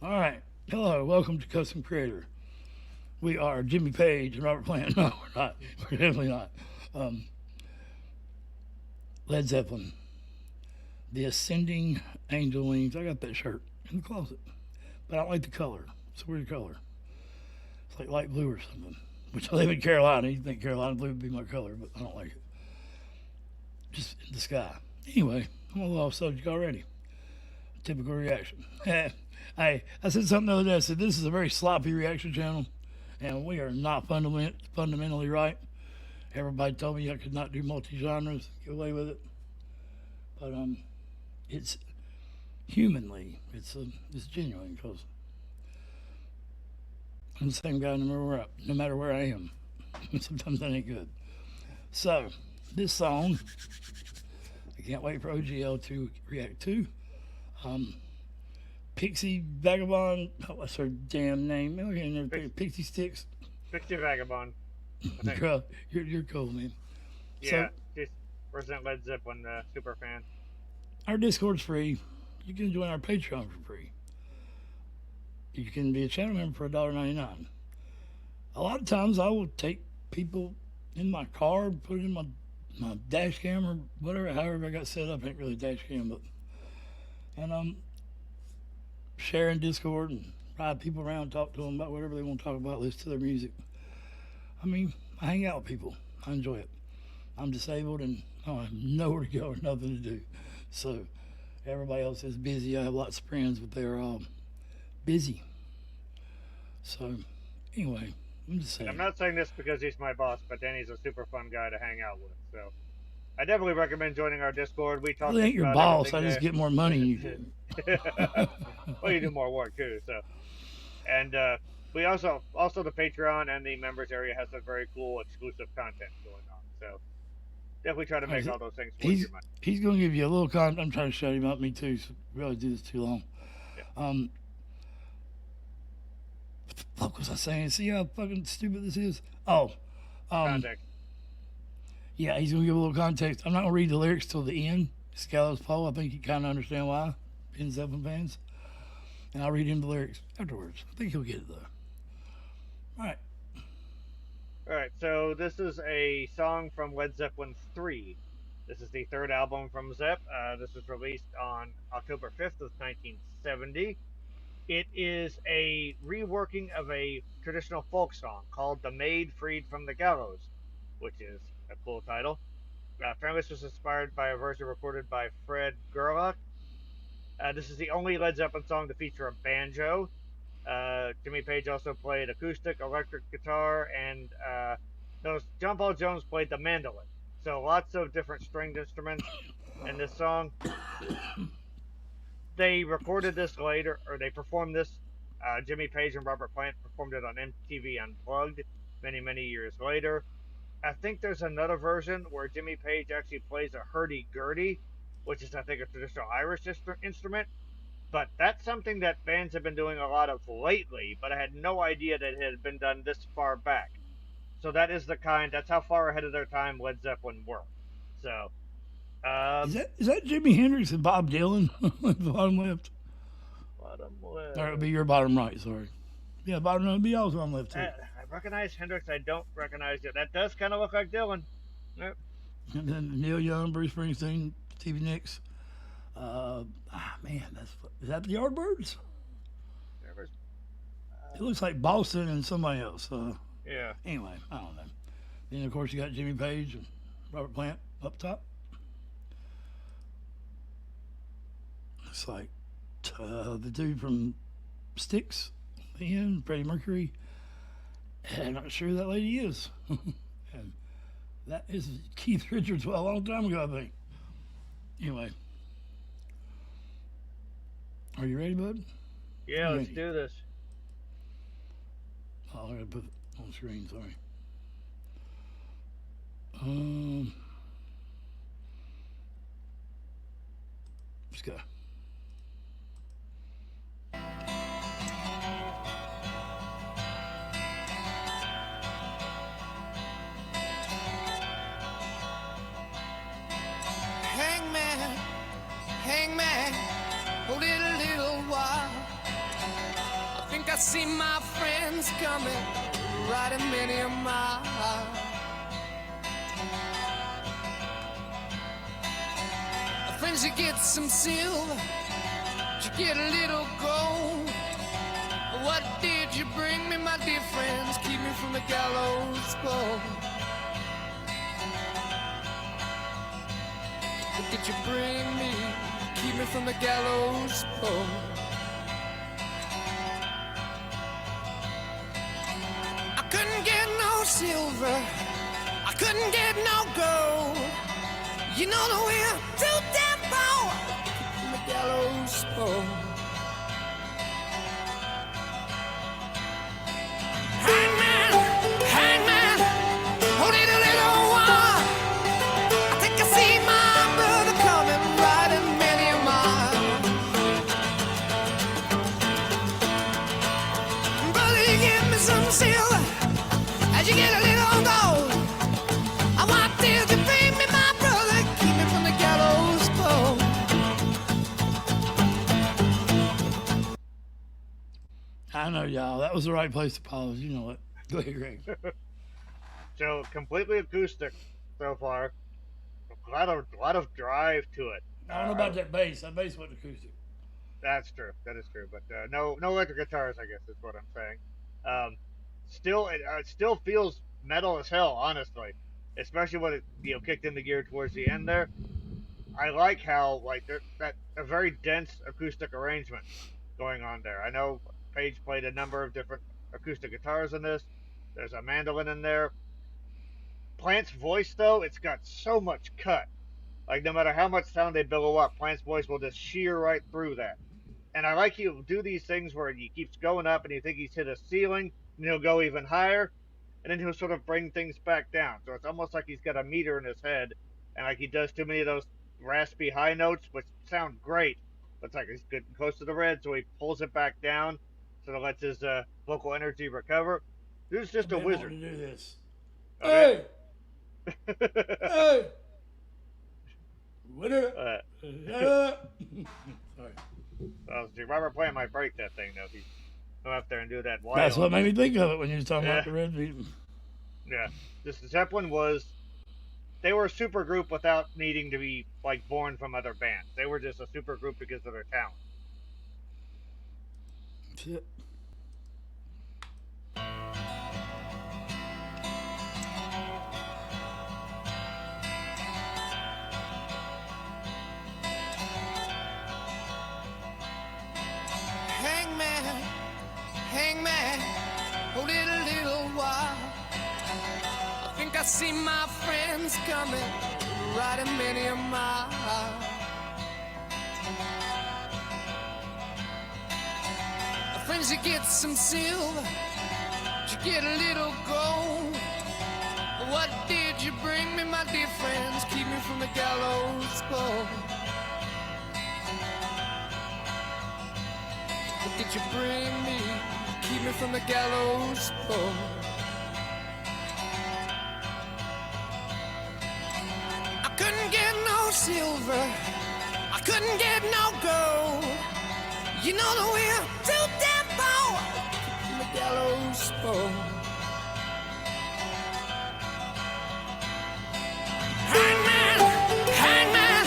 All right. Hello. Welcome to Custom Creator. We are Jimmy Page and Robert Plant. No, we're not. We're definitely not. Um, Led Zeppelin. The Ascending Angel Wings. I got that shirt in the closet. But I don't like the color. It's a weird color. It's like light blue or something. Which I live in Carolina. You think Carolina blue would be my color, but I don't like it. Just in the sky. Anyway, I'm a little off subject already. Typical reaction. I said something the other day. I said, this is a very sloppy reaction channel, and we are not fundamentally right. Everybody told me I could not do multi-genres, get away with it. But it's humanly, it's genuine, because I'm the same guy no matter where I am. Sometimes that ain't good. So, this song, I can't wait for OGL to react to. Pixie Vagabond, what's her damn name? Pixie Sticks. Pixie Vagabond. You're cool, man. Yeah, So, she's Resident Led Zeppelin super fan. our Discord's free. You can join our Patreon for free. You can be a channel member for $1.99. A lot of times I will take people in my car, put it in my dash cam or whatever, however I got set up. Ain't really a dash cam, but and sharing Discord and ride people around, talk to them about whatever they want to talk about, listen to their music. I mean, I hang out with people. I enjoy it. I'm disabled and I have nowhere to go or nothing to do. So everybody else is busy. I have lots of friends, but they're all busy. So anyway, I'm just saying. I'm not saying this because he's my boss, but Danny's a super fun guy to hang out with. So I definitely recommend joining our Discord. We talk. Well, I ain't your boss. I just get more money than you do. Well, you do more work too. So, and we also the Patreon and the members area has some very cool exclusive content going on. So definitely try to make all those things worth your money. He's going to give you a little content. I'm trying to show him up. Me too. So really do this too long. Yeah. What the fuck was I saying? See how fucking stupid this is? Oh, Context. yeah, he's gonna give a little context. I'm not gonna read the lyrics till the end. It's Gallows Pole. I think you kind of understand why, being Zeppelin fans. And I'll read him the lyrics afterwards. I think he'll get it though. All right. All right. So this is a song from Led Zeppelin 3. This is the third album from Zepp. This was released on October 5th of 1970. It is a reworking of a traditional folk song called "The Maid Freed from the Gallows," which is a cool title. Apparently, this was inspired by a version recorded by Fred Gerlach. This is the only Led Zeppelin song to feature a banjo. Jimmy Page also played acoustic, electric guitar, and John Paul Jones played the mandolin. So lots of different stringed instruments in this song. They recorded this later, or they performed this. Jimmy Page and Robert Plant performed it on MTV Unplugged many, many years later. I think there's another version where Jimmy Page actually plays a hurdy-gurdy, which is, I think, a traditional Irish instrument. But that's something that bands have been doing a lot of lately, but I had no idea that it had been done this far back. So that's how far ahead of their time Led Zeppelin were. So, is that Jimi Hendrix and Bob Dylan? Bottom left. Bottom left. Or it would be your bottom right, sorry. Yeah, bottom left would be also on left too. I recognize Hendrix. I don't recognize it. That does kind of look like Dylan. Yep. And then Neil Young, Bruce Springsteen, Stevie Nicks. Man, is that the Yardbirds? It looks like Boston and somebody else. Yeah. Anyway, I don't know. Then of course you got Jimmy Page and Robert Plant up top. Looks like the dude from Styx, Ian, Freddie Mercury. And I'm not sure who that lady is. And that is Keith Richards. Well, a long time ago, I think. Anyway. Are you ready, bud? Yeah, let's do this. Oh, I gotta put it on screen, sorry. Let's go. Hangman, hold it a little while. I see my friends coming, riding many a mile. Friends, you get some silver, you get a little gold. What did you bring me, my dear friends? Keep me from the gallows pole. What did you bring me? Keep me from the gallows pole. I couldn't get no silver, I couldn't get no gold. You know that we're too damn poor from the gallows pole. Hangman, hangman, hold it a little while. I think I see my brother coming, riding many a mile. Brother, you give me some silver as you get a little gold. I want till you bring me my brother, keep me from the gallows pole. I know, y'all. That was the right place to pause. You know it. Go ahead, Greg. So completely acoustic so far. A lot of drive to it. I don't know about that bass. That bass wasn't acoustic. That's true. That is true. But no electric guitars, I guess is what I'm saying. Still, it still feels metal as hell, honestly. Especially when it kicked into gear towards the end there. I like how that a very dense acoustic arrangement going on there. I know Page played a number of different acoustic guitars in this. There's a mandolin in there. Plant's voice, though, it's got so much cut. Like, no matter how much sound they billow up, Plant's voice will just shear right through that. And I like he'll do these things where he keeps going up and you think he's hit a ceiling, and he'll go even higher, and then he'll sort of bring things back down. So it's almost like he's got a meter in his head, and like he does too many of those raspy high notes, which sound great, but it's like he's getting close to the red, so he pulls it back down, so it lets his vocal energy recover. Dude's just a wizard. To do this. Okay? Hey! Winner! Sorry. See, Robert Plant might break that thing, though, if he come up there and do that. That's what made me think of it when you was talking about the red beat. Yeah. This Zeppelin they were a super group without needing to be, like, born from other bands. They were just a super group because of their talent. That's it. Hangman, hold it a little while. I think I see my friends coming, riding many a mile. Friends, you get some silver, you get a little gold. What did you bring me, my dear friends? Keep me from the gallows pole. What did you bring me? Keep me from the gallows pole. I couldn't get no silver, I couldn't get no gold. You know that we're too damn poor from the gallows pole. Hangman, hangman,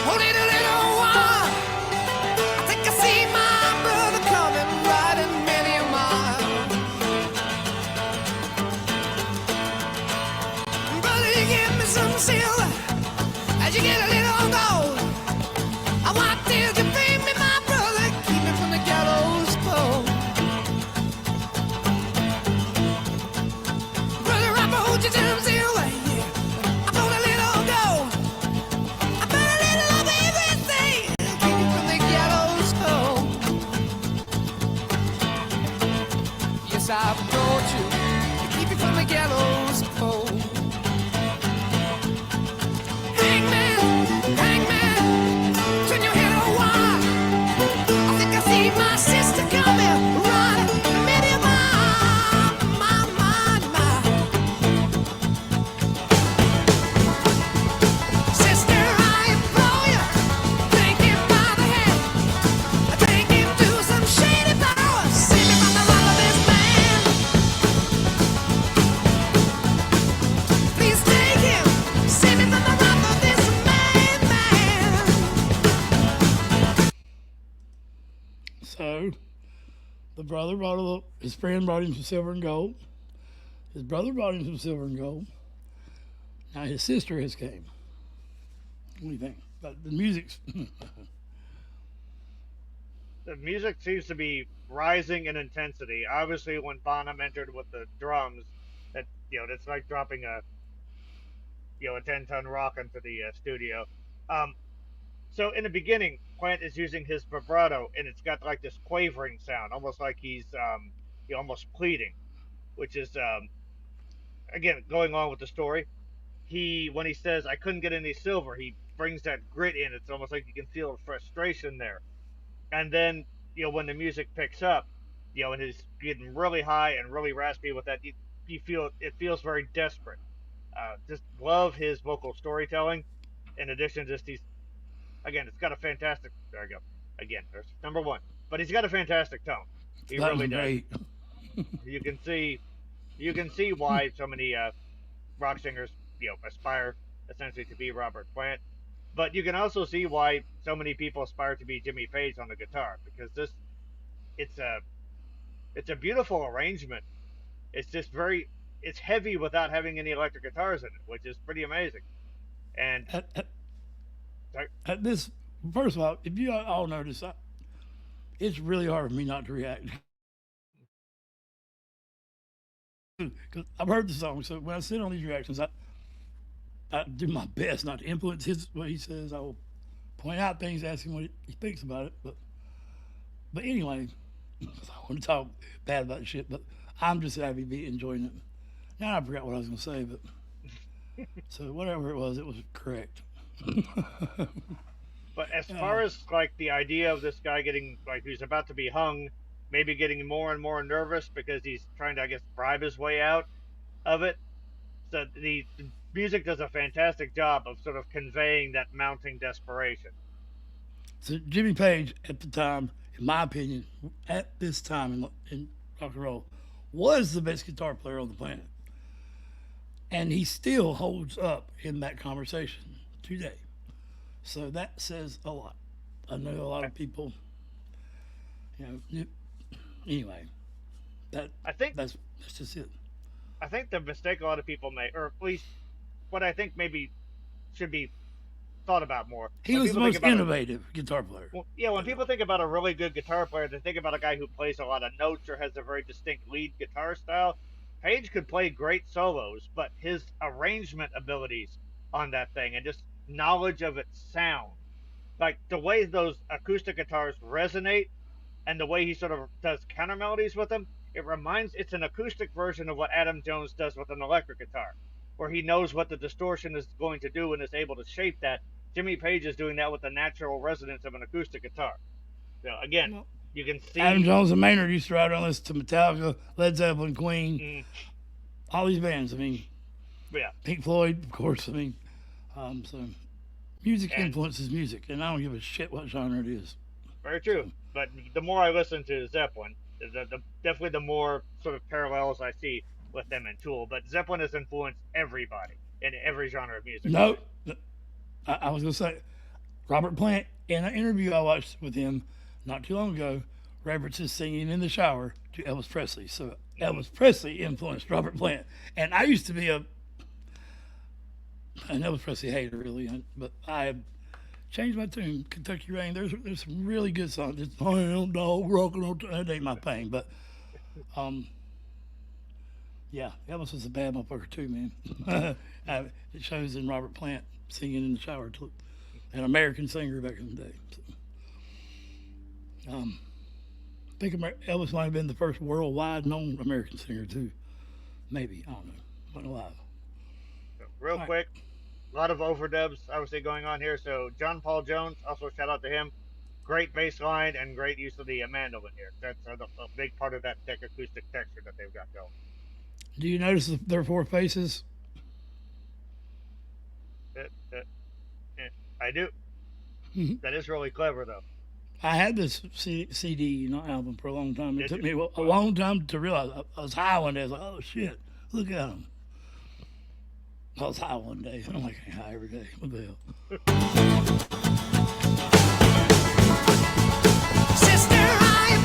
hold it a little while. I think I see my brother coming, riding many a mile. Brother, you give me some silver as you get a little gold. I want till you bring me my brother, keep me from the gallows pole. Brother, I hold you some silver, yeah. I put a little gold, I put a little of everything, keep me from the gallows pole. Yes, I've brought you to keep you from the gallows pole. Hangman, hangman, turn your head a while. I think I see my sister coming, riding many a mile, my. Sister, I implore you, take him by the hand, take him to some shady power, save me my So the brother his friend brought him some silver and gold. His brother brought him some silver and gold. Now his sister has came. What do you think? But the music's The music seems to be rising in intensity. Obviously, when Bonham entered with the drums, that's like dropping a 10-ton rock into the studio. So in the beginning, Plant is using his vibrato, and it's got like this quavering sound, almost like he's almost pleading, which is again going along with the story. When he says I couldn't get any silver, he brings that grit in. It's almost like you can feel the frustration there. And then when the music picks up, and it's getting really high and really raspy with that, you feel it feels very desperate. Just love his vocal storytelling. In addition, just it's got a fantastic. There I go. Again, there's number one. But he's got a fantastic tone. He that really was does. great. You can see why so many rock singers aspire essentially to be Robert Plant. But you can also see why so many people aspire to be Jimmy Page on the guitar, because it's a beautiful arrangement. It's just it's heavy without having any electric guitars in it, which is pretty amazing. And at this, first of all, if you all notice, it's really hard for me not to react. Because I've heard the song, so when I sit on these reactions, I do my best not to influence what he says. I will point out things, ask him what he thinks about it. But anyway, I want to talk bad about the shit, but I'm just happy to be enjoying it. Now I forgot what I was going to say, but so whatever it was correct. But as far as like the idea of this guy getting like who's about to be hung, maybe getting more and more nervous because he's trying to, I guess, bribe his way out of it. So the music does a fantastic job of sort of conveying that mounting desperation. So Jimmy Page at the time, in my opinion, at this time in rock and roll, was the best guitar player on the planet. And he still holds up in that conversation today. So that says a lot. I know a lot of people, anyway, that's just it. I think the mistake a lot of people make, or at least what I think maybe should be thought about more. He was the most innovative guitar player. When people think about a really good guitar player, they think about a guy who plays a lot of notes or has a very distinct lead guitar style. Page could play great solos, but his arrangement abilities on that thing and just knowledge of its sound, like the way those acoustic guitars resonate and the way he sort of does counter melodies with them, it's an acoustic version of what Adam Jones does with an electric guitar, where he knows what the distortion is going to do and is able to shape that. Jimmy Page is doing that with the natural resonance of an acoustic guitar. So again, you can see Adam Jones and Maynard used to write on this to Metallica, Led Zeppelin, Queen, all these bands. I mean, Pink Floyd, of course. I mean, so music influences music, and I don't give a shit what genre it is. Very true. But the more I listen to Zeppelin, definitely the more sort of parallels I see with them and Tool. But Zeppelin has influenced everybody in every genre of music. No, I was going to say, Robert Plant, in an interview I watched with him not too long ago, references singing in the shower to Elvis Presley. So Elvis Presley influenced Robert Plant. And I used to be an Elvis Presley hater, really, but I have changed my tune. Kentucky Rain, there's some really good songs. It's dog rocking on, that ain't my thing, but Elvis was a bad motherfucker too, man. It shows in Robert Plant singing in the shower, an American singer back in the day. So, I think Elvis might have been the first worldwide known American singer too. Maybe, I don't know. Wasn't alive. Real quick, a lot of overdubs obviously going on here. So John Paul Jones, also shout out to him. Great bass line and great use of the mandolin here. That's a big part of that thick acoustic texture that they've got going. Do you notice their four faces? I do. That is really clever, though. I had this CD, album, for a long time. It took me a long time to realize. I was high one day. I was like, oh, shit, look at them. I was high one day. I'm like, I ain't high every day. What the hell? Sister, I'm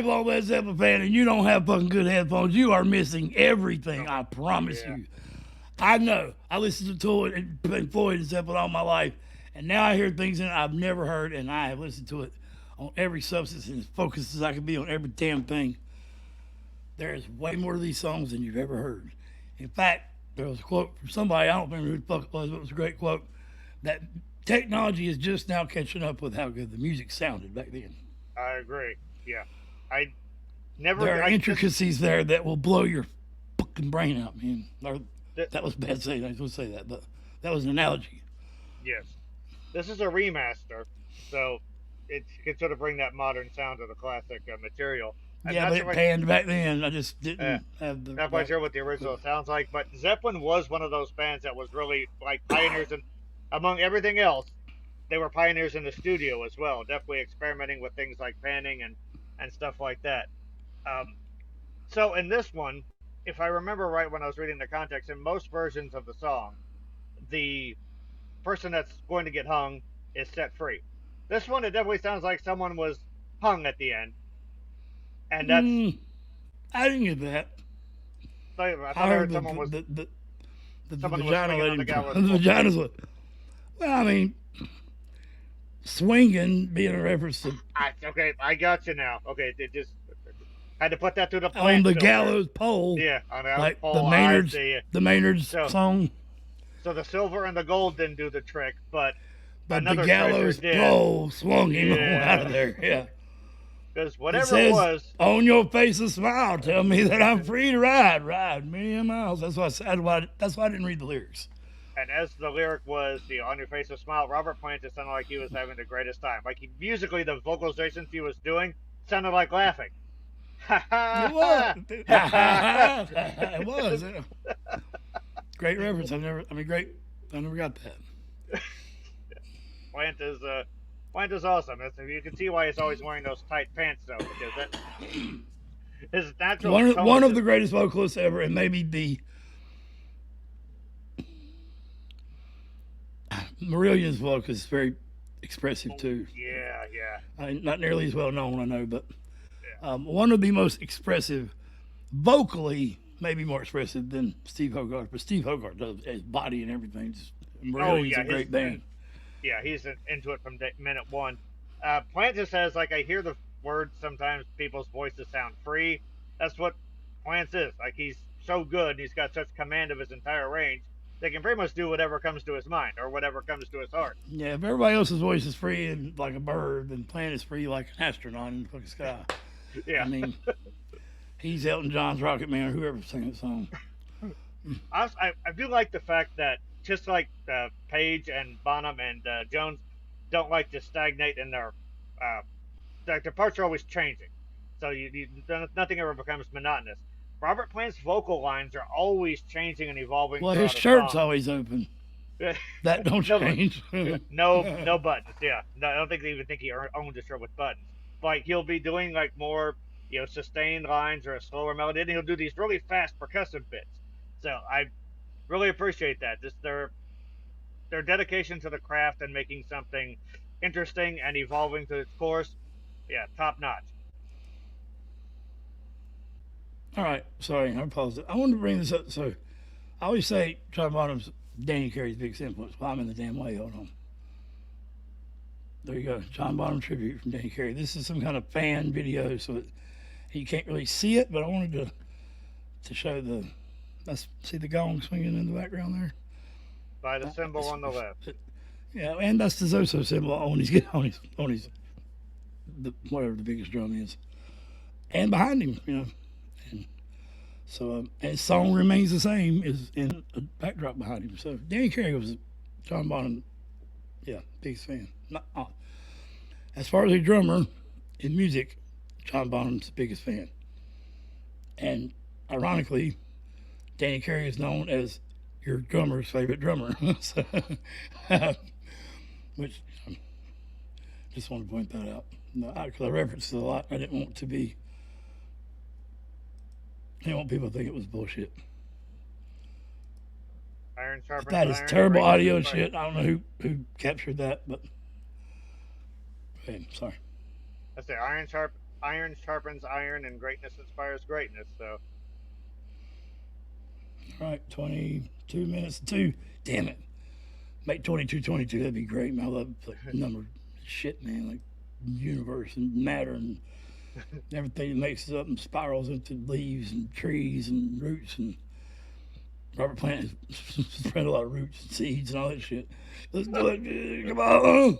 lifelong Led Zeppelin fan and you don't have fucking good headphones, you are missing everything. I promise you. I know. I listened to it and Pink Floyd and Zeppelin all my life, and now I hear things in it I've never heard, and I have listened to it on every substance and as focused as I can be on every damn thing. There is way more to these songs than you've ever heard. In fact, there was a quote from somebody, I don't remember who the fuck it was, but it was a great quote, that technology is just now catching up with how good the music sounded back then. I agree. Yeah. There are intricacies there that will blow your fucking brain out, man. That was bad saying, I was going to say that, but that was an analogy. Yes. This is a remaster, so it can sort of bring that modern sound to the classic material. And yeah, but it panned back then. I just didn't have the... Not quite sure what the original sounds like, but Zeppelin was one of those bands that was really like pioneers, and among everything else, they were pioneers in the studio as well, definitely experimenting with things like panning and stuff like that. So in this one, if I remember right when I was reading the context, in most versions of the song, the person that's going to get hung is set free. This one, it definitely sounds like someone was hung at the end. And that's... I didn't get that. I thought I heard someone was... The someone was vagina swinging on the lady. gallows The pole. vagina's what... Well, I mean, swinging being a reference to... Okay, I got you now. Okay, it just... Had to put that through the On plant the filter. gallows pole. Yeah, on the Like pole. the Maynard's So- song. So the silver and the gold didn't do the trick, but But the another gallows treasure did. pole swung him on Yeah. out of there. Yeah. Because It whatever says, it was, on your face a smile, tell me that I'm free to ride many miles. That's why I didn't read the lyrics. and as the lyric was, on your face a smile, Robert Plant just sounded like he was having the greatest time. Like musically, the vocalizations he was doing sounded like laughing. It was. It was. Yeah. Great reference. I never got that. Plant is awesome. You can see why he's always wearing those tight pants, though, because that his natural. One of the greatest vocalists ever, and maybe the Marillion's vocal is very expressive too. Yeah. Not nearly as well known, I know, but one of the most expressive, vocally, maybe more expressive than Steve Hogarth. But Steve Hogarth does his body and everything. Marillion's a great band. Yeah, he's into it from minute one. Plant just says, like, I hear the words sometimes people's voices sound free. That's what Plant is. Like, he's so good, and he's got such command of his entire range, they can pretty much do whatever comes to his mind or whatever comes to his heart. Yeah, if everybody else's voice is free and like a bird, then Plant is free like an astronaut in the fucking sky. Yeah. I mean, he's Elton John's Rocket Man or whoever sang that song. I do like the fact that just like Page and Bonham and Jones don't like to stagnate in their parts are always changing, so nothing ever becomes monotonous. Robert Plant's vocal lines are always changing and evolving. Well, his shirt's always open. That don't change. No buttons. Yeah, no, I don't think they even think he owned a shirt with buttons. Like he'll be doing like more sustained lines or a slower melody, and he'll do these really fast percussive bits. So I really appreciate that. Just their dedication to the craft and making something interesting and evolving to its course. Yeah, top notch. All right, sorry, I paused it. I wanted to bring this up. So I always say John Bonham's Danny Carey's biggest influence. Well, I'm in the damn way. Hold on. There you go. John Bonham tribute from Danny Carey. This is some kind of fan video, so you can't really see it, but I wanted to show the. Let's see the gong swinging in the background there. By the symbol on the left. Yeah, and that's the Zoso symbol on his whatever the biggest drum is, and behind him, and so his song remains the same is in a backdrop behind him. So Danny Carey was John Bonham, biggest fan. As far as a drummer in music, John Bonham's the biggest fan, and ironically, Danny Carey is known as your drummer's favorite drummer. So, which just want to point that out. Because I referenced it a lot. I didn't want people to think it was bullshit. Iron sharpens That is iron, terrible breaks audio and the shit. I don't know who captured that, but okay, sorry. I say iron iron sharpens iron, and greatness inspires greatness. So, All right, 22 minutes to 2. Damn it. Make 22:22. That'd be great, man. I love like number shit, man. Like universe and matter and everything that makes it up and spirals into leaves and trees and roots. And Robert Plant has spread a lot of roots and seeds and all that shit. Let's do it, dude. Come on.